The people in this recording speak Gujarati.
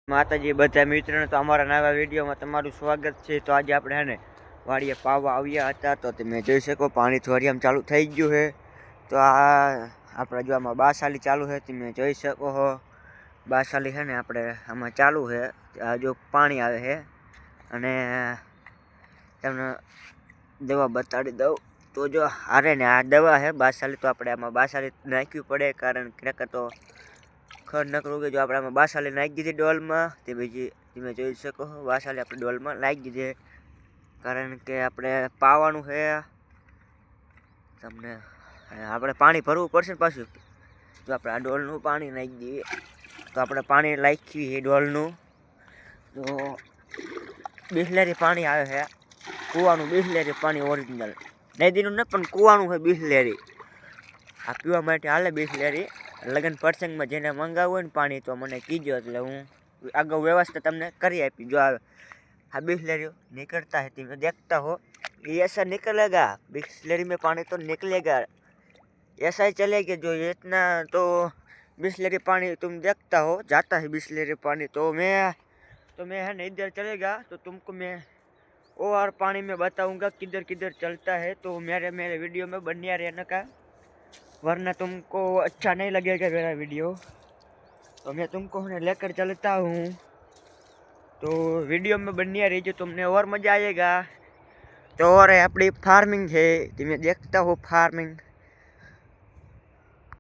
માતાજી બધા મિત્રોને તો અમારા નવા વિડીયોમાં તમારું સ્વાગત છે। તો આજે આપણે હે ને વાડીએ પાવા આવ્યા હતા, તો તમે જોઈ શકો પાણી થોડી આમ ચાલુ થઈ ગયું છે। તો આ આપણે જો આમાં બાસાલી ચાલુ છે, તમે જોઈ શકો છો બાસાલી છે ને આપણે આમાં ચાલુ છે। આ જો પાણી આવે છે અને તમને દવા બતાડી દઉં તો જો હારે ને આ દવા છે બાસાલી, તો આપણે આમાં બાસાલી નાખવી પડે, કારણ કે તો ખર નકરું કે જો આપણે આમાં બાસાલી નાખી દીધી ડોલમાં, તે બીજી તમે જોઈ શકો છો બાસાલી આપણે ડોલમાં નાખી દીધી, કારણ કે આપણે પાવાનું છે। તમને આપણે પાણી ભરવું પડશે ને પાછું, જો આપણે આ ડોલનું પાણી નાખી દઈએ તો આપણે પાણી નાખીએ એ ડોલનું, તો બિસ્લેરી પાણી આવે છે, કૂવાનું બિસ્લેરી પાણી ઓરિજિનલ, નદીનું ન પણ કૂવાનું છે બિસ્લેરી, આ પીવા માટે હાલે બિસ્લેરી। લગ્ન પ્રસંગમાં જેને મંગાવવું હોય ને પાણી તો મને કીજો, એટલે હું આગળ વ્યવસ્થા તમને કરી આપી। જો આ बिस्लेरी निकलता है, तुम देखता हो ये ऐसा निकलेगा, बिस्लेरी में पानी तो निकलेगा, ऐसा ही चलेगा। जो इतना तो बिस्लेरी पानी तुम देखता हो जाता है बिस्लेरी पानी, तो मैं है ना इधर चलेगा तो तुमको मैं और पानी में बताऊंगा किधर किधर चलता है। तो मेरे वीडियो में बनिया रहने का, वरना तुमको अच्छा नहीं लगेगा मेरा वीडियो। तो मैं तुमको लेकर चलता हूँ, तो वीडियो में बनिया रहिए, तुमने और मजा आएगा। तो और अपनी फार्मिंग है, तुम्हें देखता हो फार्मिंग,